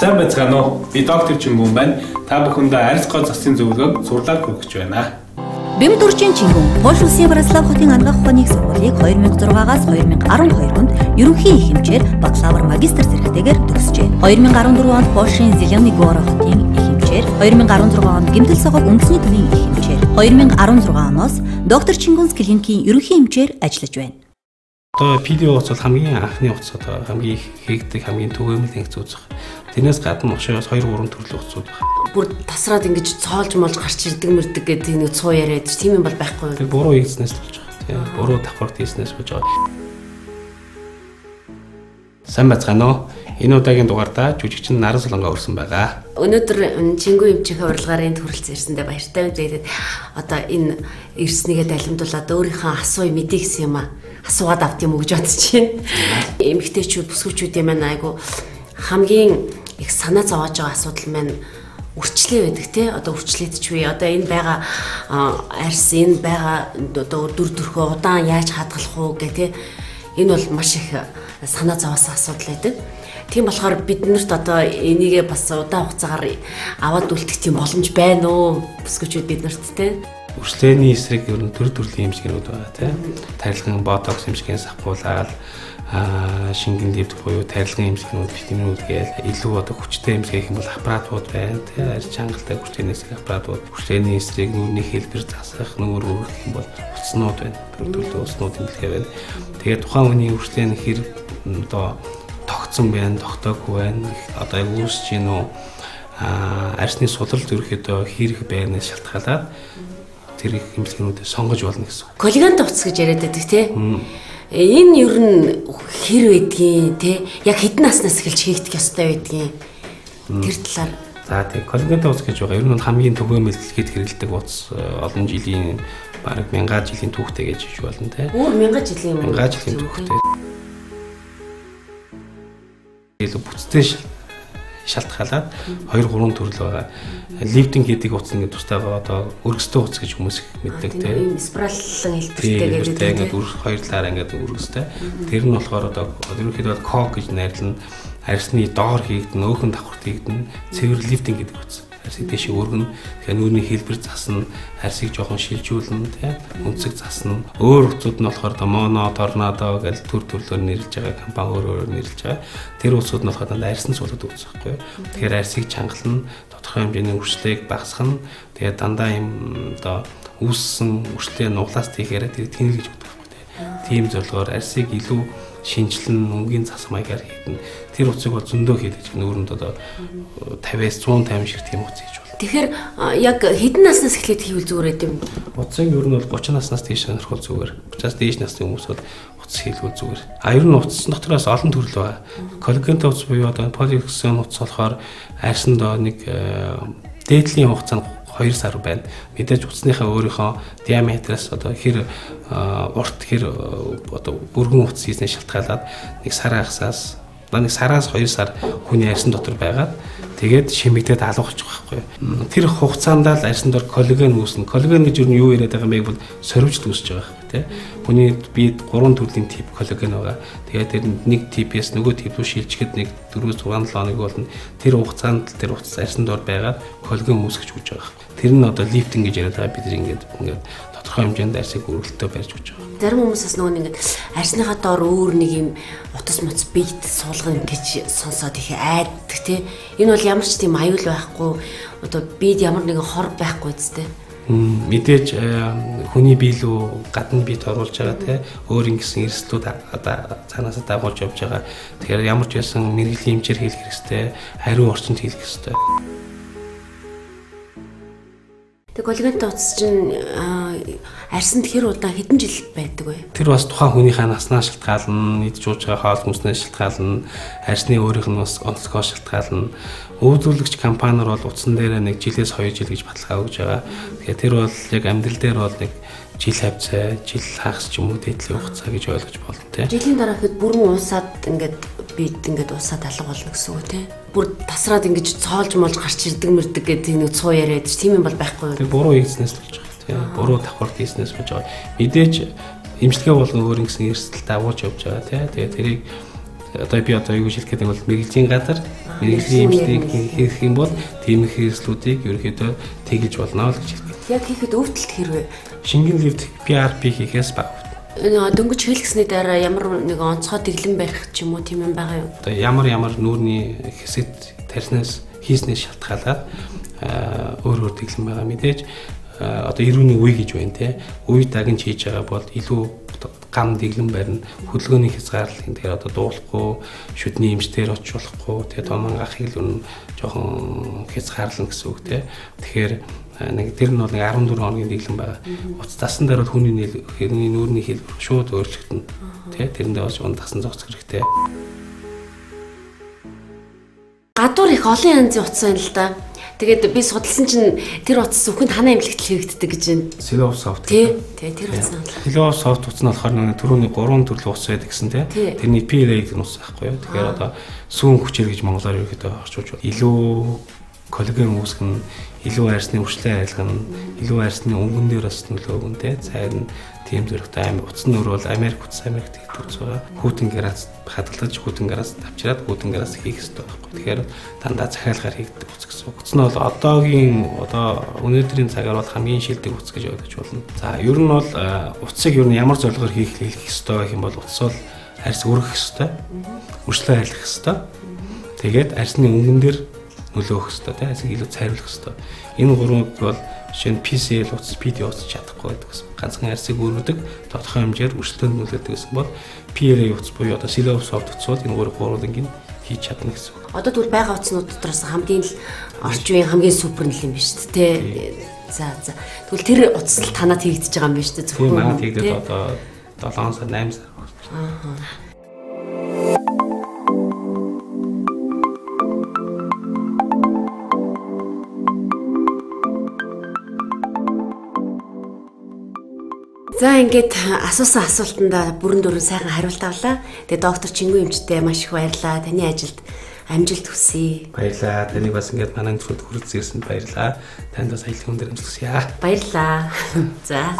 Сайн байцгаана уу? Би доктор Чингүн байна. Та бүхэндээ арьс гоо засгийн зөвлөгөөг сурлаад хүргэж байна. Бямдурчин Чингүн Польш улсын Вроцлав хотын ангаах ухааны их сургуулийг 2006-аас 2012 онд ерөнхий их хэмжээр бакалавр магистр зэрэгтэйгээр төгсжээ. 2014 онд Польшийн Зеленый хотын их хэмжээр, 2016 онд Гэмтэл согог үндэсний төвийн их хэмжээр, 2016 оноос доктор Чингүнс клиникийн ерөнхий хэмжээр ажиллаж байна. Одоо PDO бол хамгийн анхны утас одоо хамгийн их хийгдэх хамгийн түгээмэл нэгц үзэх. Тэрнээс гадна ушаас 2-3 төрлийн утсууд байна. Бүр тасраад ингэж цоолж молж гарч ирдэг мэрдэг гэдэг нэг цуу яриад тийм юм бол байхгүй. Тэр буруу хийснээс болж байгаа. Тийм буруу давхарт хийснээс болж байгаа. Сайн байцгаана уу? Энэ удаагийн дугаартаа жүжигчин Наран Солонгоо өрсөн байгаа. Өнөөдөр Чингүн эмчийнхээ урилгаараа энд хүрэлцэн ирсэндээ баяртай байна. Тэгээд одоо энэ ирснийгээ далимдуулаад өөрийнхөө асууя мэдээ гэсэн юм аа. Асуугаад авт юм өгж бодож байна. Эмэгтэйчүүд, бүсгүүчүүдийн маань айгу хамгийн их санаа зовоож байгаа асуудал маань үрчлээ байдаг тий. Одоо үрчлээдчихвээ. Одоо энэ байгаа арьс, энэ байгаа одоо дүр төрхөө удаан яаж хадгалах уу гэх тий. Энэ бол маш их санаа зовоосон асуудал байдаг. Тийм болохоор биднэрт одоо энийгээ бас удаан хугацаагаар аваад үлдэх тийм боломж байна уу? Бүсгүүчүүд биднэрт тий. Үрчлээний эсрэг ер нь төрлийн эмчгэнүүд байгаа тийм. Тарилган ботокс эмчгээс авахуулаад шингэн дэвдэх буюу тарилган эмчгэнүүд, витаминууд гээл илүү одоо хүчтэй эмч гэх юм бол аппаратууд байна тийм. Арьс чангалтай хүчтэй эсрэг аппаратууд, үрчлээний эсрэг нүрийн хэлбэр засах, нүур өргөх юм бол уцнууд байна. Төрлийн уцнууд имлэгээ байна. Тэгээд тухайн хүний үрчлээ нь хэр одоо тогтсон байна, тогтоогүй байна. Одоо яг үүсэж гин үү арьсны судрал ерөөхдөө хэрэг байрнаас шалтгаалаад тэр их эмчгэнүүдэд сонгож болно гэсэн. Коллаген утас гэж яриад байдаг тий. Энэ ер нь хэр байдгийг тий. Яг хэдэн наснаас эхэлж хийгдэх ёстой байдгийг тэр талаар. За тий коллаген утас гэж байгаа. Ер нь хамгийн түгээмэл дэлхийд хэрэглэдэг утас олон жилийн бараг 1000 жилийн түүхтэй гэж хэлж болно тий. Өөр 1000 жилийн юм. 1000 жилийн түүхтэй. Илүү бүтцтэй шалтгаалаад 2-3 төрөл байгаа. Лифтинг гэдэг утас ингээд тустайгаа одоо өргөстэй утас гэж хүмүүс мэддэг тийм. Спираллан хэлбэртэй гэдэг ингээд хоёр талаараа ингээд өргөстэй. Тэр нь болохоор одоо ерөнхийдөө кок гэж найрлана. Арьсны доор хийгдэн, өөхөн давхарт хийгдэн, цэвэр лифтинг гэдэг утас. Арьсыг дэше өргөн, тэгэхээр нүрийн хэлбэр засна, арьсыг жоохон шилжүүлнэ тийм. Үнцэг засна. Өөр утсууд нь болохоор моно, торнадо гэж төрлөөр нэрлэж байгаа компани өөрөөр нэрлэж байгаа. Тэр утсууд нь болохоор арьсны суулгад үүсэх байхгүй. Тэгэхээр арьсыг чангална, тодорхой хэмжээний үрчлэгийг багасгана. Тэгээд дандаа юм одоо үүссэн үрчлээ нуглаас тийхээр тэр тэнэг гэж боддог байхгүй тийм. Тийм зорилгоор арьсыг илүү шинжилэн өнгийн зас маягаар хийдэн. Тэр утсыг бол зөндөө хийдэг. Нүүрэнд одоо 50-аас 150 шиг тийм утас хийж байна. Тэгэхээр яг хэдэн наснаас эхлээд хийвэл зүгээр байд юм? Утсыг ер нь бол 30 наснаас дээш сонирхол зүгээр. 30-аас дээш насны хүмүүс бол утас хийлгүүл зүгээр. Ер нь утас дотроос олон төрөл байгаа. Коллагентэй утас буюу одоо полигоксан утас болохоор арьсанд нэг дээдлийн хугацаанд 2 сар байна. Мэдээж утасныхаа өөрийнхөө диаметраас одоо хэр урт хэр одоо бүргэн утас хийснээр шалтгаалаад нэг сараас 2 сар хүний арьсан дотор байгаад тэгээд шимэгдээд алга болчих واخгүй. Тэр хугацаанд л арьсан дор коллаген үүснэ. Коллаген гэж юу яриад байгаа юм бэ бол сорвижд үүсэж байгаа байхгүй тий. Хүний биед 3 төрлийн тип коллаген байгаа. Тэгээд тэр нэг типээс нөгөө тип рүү шилжихэд нэг 4-6 хоног болно. Тэр хугацаанд тэр утас арьсан дор байгаад коллаген үүсгэж үүж байгаа. Тэр нь одоо лифтинг гэж яриад байгаа. Бид ингээд тодорхой хэмжээнд арьсыг өргөлтөө барьж үүж байгаа. Зарим хүмүүсээс нөгөө нэг арьсныхаа доор өөр нэг юм утас моц бийд суулгана гэж сонсоод их айддаг тий. Энэ бол ямар ч тийм аюул байхгүй. Одоо бийд ямар нэгэн хор байхгүй зү. Мэдээж хүний бие лөө гадна бийд оруулж байгаа тий. Өөр ингэсэн эрсдлүүд одоо цаанаас дагуулж явж байгаа. Тэгэхээр ямар ч байсан мэрэгжлийн эмчээр хийх хэрэгтэй, хариу орчинд хийх хэрэгтэй. Тэг коллагентэй утас чинь арьсанд хэр удаан хэдэн жил байдаг вэ? Тэр бас тухайн хүнийхээ наснаас шалтгаална, идж ууж байгаа хоол хүнснээс шалтгаална, арьсны өөрийнх нь бас онцгоос шалтгаална. Өвдүүлэгч компаниуд бол утсан дээр нэг жилээс 2 жил гэж баталгаа өгж байгаа. Тэгэхээр тэр бол яг амьдрал дээр бол нэг жил хавцаа, жил хагас ч юм уу дээдлийн хугацаа гэж ойлгож болно тийм. Жилийн дараа хэд бүрэн уусаад ингээд бид ингээд уусаад алга болно гэсэн үг тийм. Бүр тасраад ингэж цоолж молж гарч ирдэг мэрдэг гэдэг нэг цуу яриад тийм юм бол байхгүй юу? Тэр буруу хийснээс болж байгаа тийм. Буруу давхарт хийснээс болж байгаа. Мэдээж эмчилгээ болгон өөр ингэсэн эрсдэлтэй агуулж явж байгаа тийм. Тэгээ тэрийг одоо би одоо юу хэлэх гэдэг нь бол мэрэгжлийн газар мэрэгжлийн эмчтийг хийх юм бол тийм их хэрэгслүүдийг ерөөхдөө тэглэж болно л гэж хэлдэг. Яг хийхэд өвдөлт хэрвээ шингэн лифт PRP хийхээс баг. Дөнгөж хэлгэсний дараа ямар нэг онцгой дэглэм барих ч юм уу тийм юм байгаа юу? Одоо ямар нүүрний хэсэгт тарснаас хийснээс шалтгаалаад өөр дэглэм байгаа мэдээж одоо ирүүний үе гэж байна те. Үе дагнж хийж байгаа бол илүү гам дэглэм барина. Хөдөлгөөний хязгаарлалын дээр одоо дуулахгүй, шүдний эмчтэр очиж болохгүй, тэгээ томон ахыг л жоохон хязгаарлана гэсэн үг те. Тэгэхээр нэг тэр нь бол нэг 14 хоногийн дэглэм байгаа. Утас дасан дээр бол хүний нүүрний хэлбэр шууд өөрчлөгдөнө. Тэ тэрэндээ бас дасан зогсох хэрэгтэй. Гадуур их олон янзын утас байна л да. Тэгээд би судалсан чинь тэр утас зөвхөн танаа эмнэлэгт хийгддэг гэж байна. Silov soft. Тий, тэр утас нь. Silov soft утас нь болохоор нэг түрүүний 3 төрлийн утас байдаг гэсэн тий. Тэрний PLA гэдэг нь утас байхгүй юу. Тэгэхээр одоо сүүн хүчээр гэж монголоор ерөөхдөө орчуулж байна. Илүү коллаген үүсгэн, илүү арьсны үржлээ айлгана, илүү арьсны өнгөн дээр бас нөлөөгөн тий. Цайр нь тийм зөрөгтэй амир утас нь өөрөө бол Америк утас Америкт гэдэг утас байгаа. Хүүтэн гараас хадгалж хүүтэн гараас авчираад хүүтэн гараас хийх хэрэгтэй байхгүй. Тэгэхээр дандаа захиалгаар хийгддэг утас гэсэн. Утас нь бол одоо өнөөдрийн цагаар бол хамгийн шилдэг утас гэж ойлгож болно. За ер нь бол утасыг ер нь ямар зорилгоор хийх хэрэгтэй гэх юм бол утас бол арьс өргөх хэрэгтэй, үржлээ айлгах хэрэгтэй. Тэгээд арьсны өнгөн дээр нөлөөх хэрэгтэй тийм арьсыг илүү цайруулах хэрэгтэй. Энэ гурван бол жишээ нь PCL утас, PD утас чадахгүй байдаг гэсэн. Ганцхан арьсыг өргөдөг, тодорхой хэмжээр үржлэлд нөлөөдөг гэсэн бол PLA утас буюу одоо Silov soft утас бол энэ гурван хийж чадна гэсэн. Одоо тэгвэл байгаа утаснууд дотроос хамгийн л орчин үеийн хамгийн супер нь юм биш үү те. За. Тэгвэл тэр утас л танад хийгдэж байгаа юм биш үү зөвхөн. Манад хийгдээд одоо 7 сар 8 сар болсон. За ингээд асуусан асуултанд бүрэн дүүрэн сайхан хариулт авлаа. Тэгээ доктор Чингүн эмчтэй маш их баярлалаа. Таны ажилд амжилт хүсье. Баярлалаа. Таныг бас ингээд манай зөвхөн хүрэлцэн ирсэнд баярлалаа. Танд бас аялал хүндэр амжилт хүсье. Баярлалаа. За.